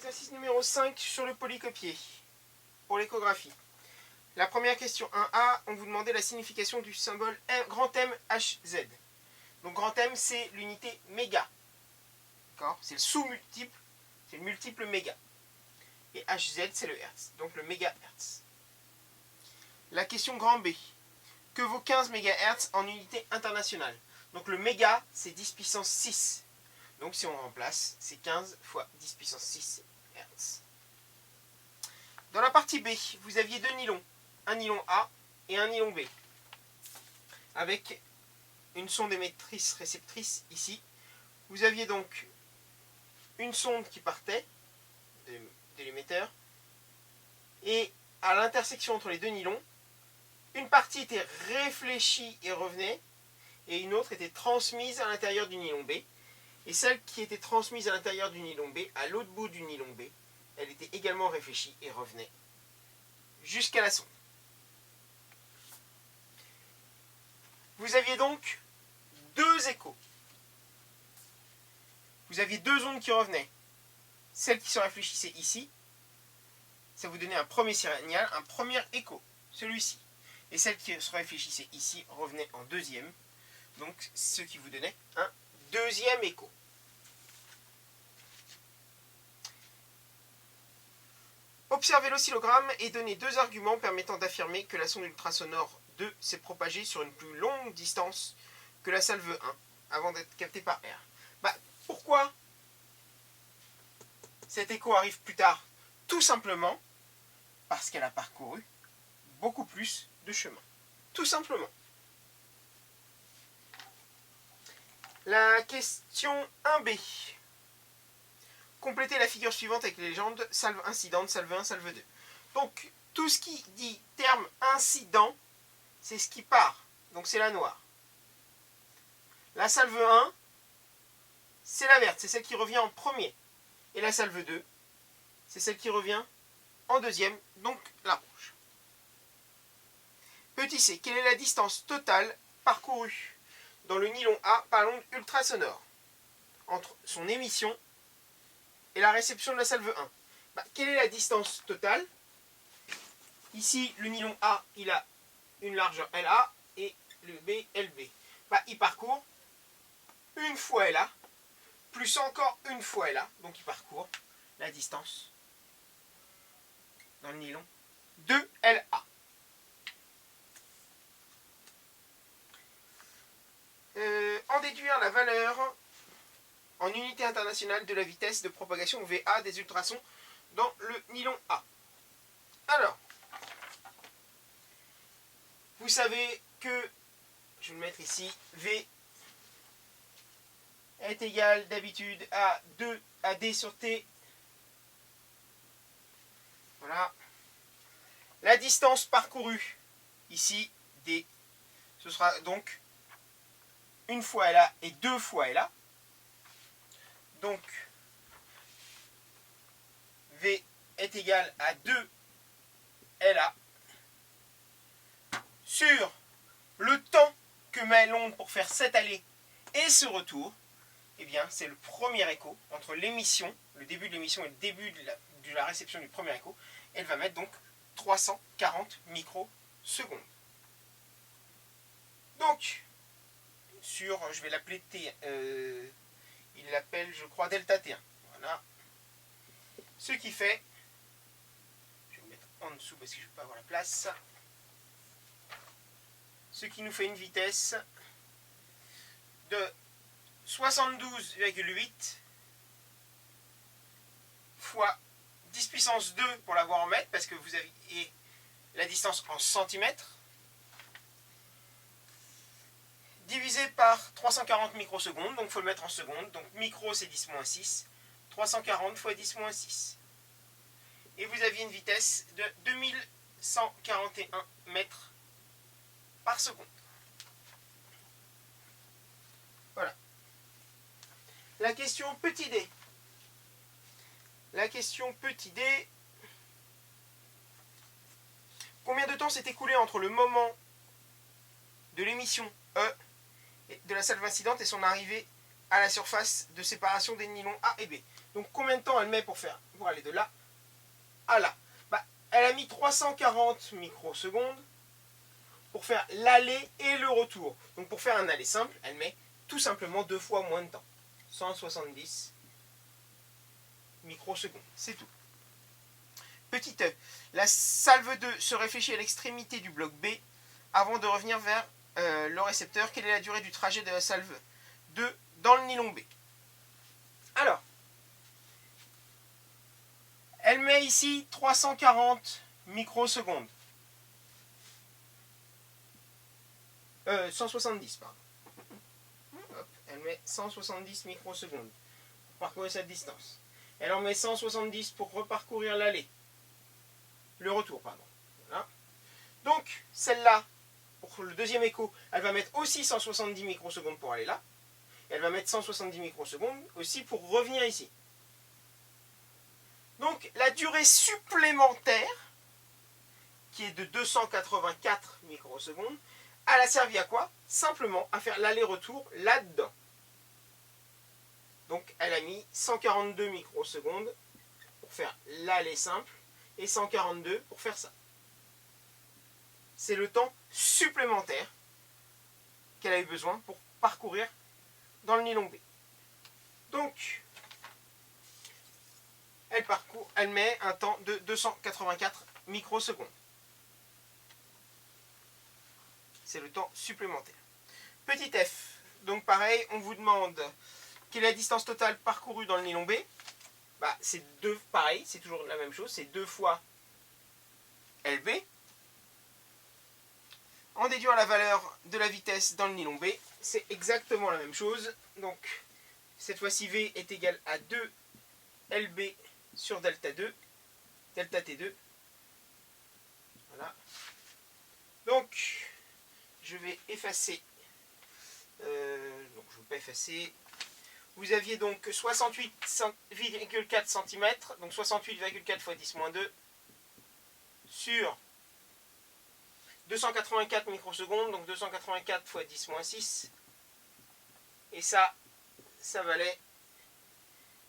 Exercice numéro 5 sur le polycopier pour l'échographie. La première question 1A, on vous demandait la signification du symbole grand M HZ. Donc grand M, c'est l'unité méga. D'accord? C'est le sous-multiple, c'est le multiple méga. Et HZ, c'est le Hertz, donc le mégahertz. La question grand B. Que vaut 15 MHz en unité internationale? Donc le méga, c'est 10 puissance 6. Donc si on remplace, c'est 15 fois 10 puissance 6 Hertz. Dans la partie B, vous aviez deux nylons. Un nylon A et un nylon B. Avec une sonde émettrice-réceptrice ici. Vous aviez donc une sonde qui partait de l'émetteur. Et à l'intersection entre les deux nylons, une partie était réfléchie et revenait, et une autre était transmise à l'intérieur du nylon B. Et celle qui était transmise à l'intérieur du nylon B, à l'autre bout du nylon B, elle était également réfléchie et revenait jusqu'à la sonde. Vous aviez donc deux échos. Vous aviez deux ondes qui revenaient. Celle qui se réfléchissait ici, ça vous donnait un premier signal, un premier écho, celui-ci. Et celle qui se réfléchissait ici revenait en deuxième, donc ce qui vous donnait un deuxième écho. Observez l'oscillogramme et donnez deux arguments permettant d'affirmer que la sonde ultrasonore 2 s'est propagée sur une plus longue distance que la salve 1 avant d'être captée par R. Pourquoi cet écho arrive plus tard? Tout simplement parce qu'elle a parcouru beaucoup plus de chemin. Tout simplement. La question 1B. Complétez la figure suivante avec les légendes salve incidente, salve 1, salve 2. Donc, tout ce qui dit terme incident, c'est ce qui part. Donc, c'est la noire. La salve 1, c'est la verte, c'est celle qui revient en premier. Et la salve 2, c'est celle qui revient en deuxième, donc la rouge. Petit c, quelle est la distance totale parcourue dans le nylon A par l'onde ultrasonore entre son émission et la réception de la salve 1? Quelle est la distance totale? Ici, le nylon A, il a une largeur LA et le B, LB. Il parcourt une fois LA, plus encore une fois LA, donc il parcourt la distance dans le nylon 2LA. En déduire la valeur en unité internationale de la vitesse de propagation VA des ultrasons dans le nylon A. Alors, vous savez que, je vais le mettre ici, V est égal d'habitude à 2 à D sur T. Voilà. La distance parcourue, ici, D, ce sera donc une fois LA et deux fois LA. Donc, V est égal à 2 LA sur le temps que met l'onde pour faire cette allée et ce retour. Eh bien, c'est le premier écho entre l'émission, le début de l'émission et le début de la réception du premier écho. Elle va mettre donc 340 microsecondes. Donc, je vais l'appeler T, il l'appelle, je crois, delta T1. Voilà. Ce qui fait, je vais le mettre en dessous parce que je ne vais pas avoir la place. Ce qui nous fait une vitesse de 72,8 fois 10 puissance 2 pour l'avoir en mètres, parce que vous avez la distance en centimètres, divisé par 340 microsecondes, donc il faut le mettre en secondes, donc micro c'est 10-6, 340 fois 10-6. Et vous aviez une vitesse de 2141 mètres par seconde. Voilà. La question petit d. La question petit d. Combien de temps s'est écoulé entre le moment de l'émission E de la salve incidente et son arrivée à la surface de séparation des nylons A et B? Donc combien de temps elle met pour aller de là à là? Elle a mis 340 microsecondes pour faire l'aller et le retour. Donc pour faire un aller simple, elle met tout simplement 2 fois moins de temps. 170 microsecondes, c'est tout. Petit e, la salve 2 se réfléchit à l'extrémité du bloc B avant de revenir vers le récepteur. Quelle est la durée du trajet de la salve 2 dans le nylon B? Alors, elle met ici 340 microsecondes. 170, pardon. Hop, elle met 170 microsecondes pour parcourir cette distance. Elle en met 170 pour reparcourir l'aller. Le retour, pardon. Voilà. Donc, celle-là, pour le deuxième écho, elle va mettre aussi 170 microsecondes pour aller là. Elle va mettre 170 microsecondes aussi pour revenir ici. Donc, la durée supplémentaire, qui est de 284 microsecondes, elle a servi à quoi? Simplement à faire l'aller-retour là-dedans. Donc, elle a mis 142 microsecondes pour faire l'aller simple et 142 pour faire ça. C'est le temps supplémentaire qu'elle a eu besoin pour parcourir dans le nylon B. Donc, elle met un temps de 284 microsecondes. C'est le temps supplémentaire. Petit f, donc pareil, on vous demande quelle est la distance totale parcourue dans le nylon B. C'est pareil, c'est toujours la même chose, c'est 2 fois LB. En déduire la valeur de la vitesse dans le nylon B, c'est exactement la même chose. Donc, cette fois-ci V est égal à 2 LB sur delta T2. Voilà. Donc, je vais effacer. Donc, je ne veux pas effacer. Vous aviez donc 68,4 cm, donc 68,4 fois 10-2 sur 284 microsecondes, donc 284 fois 10-6. Et ça valait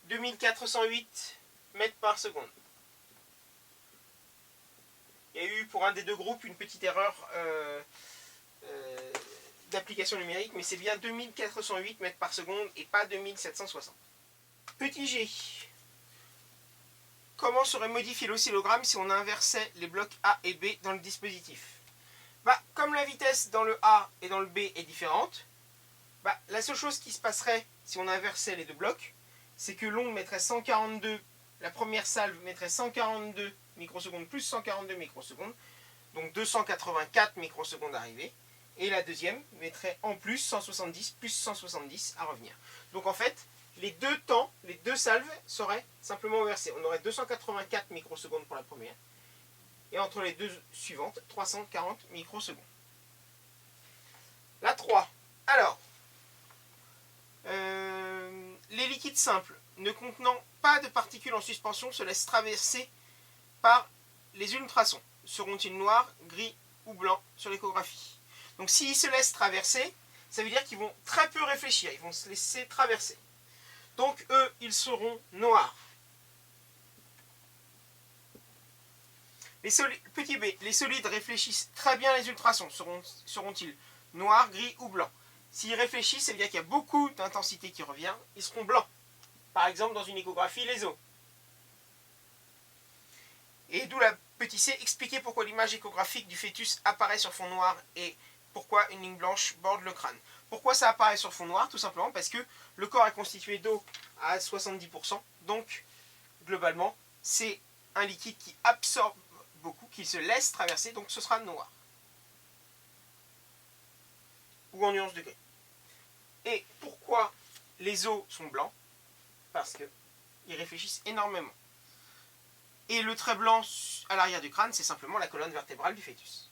2408 mètres par seconde. Il y a eu pour un des deux groupes une petite erreur d'application numérique, mais c'est bien 2408 mètres par seconde et pas 2760. Petit g. Comment serait modifié l'oscillogramme si on inversait les blocs A et B dans le dispositif? Comme la vitesse dans le A et dans le B est différente, la seule chose qui se passerait si on inversait les deux blocs, c'est que l'onde mettrait 142, la première salve mettrait 142 microsecondes plus 142 microsecondes, donc 284 microsecondes arrivées, et la deuxième mettrait en plus 170 plus 170 à revenir. Donc en fait, les deux temps, les deux salves seraient simplement inversés. On aurait 284 microsecondes pour la première, et entre les deux suivantes, 340 microsecondes. La 3. Alors, les liquides simples ne contenant pas de particules en suspension se laissent traverser par les ultrasons. Seront-ils noirs, gris ou blancs sur l'échographie? Donc s'ils se laissent traverser, ça veut dire qu'ils vont très peu réfléchir, ils vont se laisser traverser. Donc eux, ils seront noirs. Petit b, les solides réfléchissent très bien les ultrasons. Seront-ils noirs, gris ou blancs? S'ils réfléchissent, ça veut dire qu'il y a beaucoup d'intensité qui revient, ils seront blancs. Par exemple, dans une échographie, les os. Et d'où la petit c, expliquer pourquoi l'image échographique du fœtus apparaît sur fond noir et pourquoi une ligne blanche borde le crâne. Pourquoi ça apparaît sur fond noir? Tout simplement parce que le corps est constitué d'eau à 70%, donc globalement, c'est un liquide qui absorbe beaucoup, qui se laisse traverser, donc ce sera noir. Ou en nuance de gris. Et pourquoi les os sont blancs? Parce qu'ils réfléchissent énormément. Et le trait blanc à l'arrière du crâne, c'est simplement la colonne vertébrale du fœtus.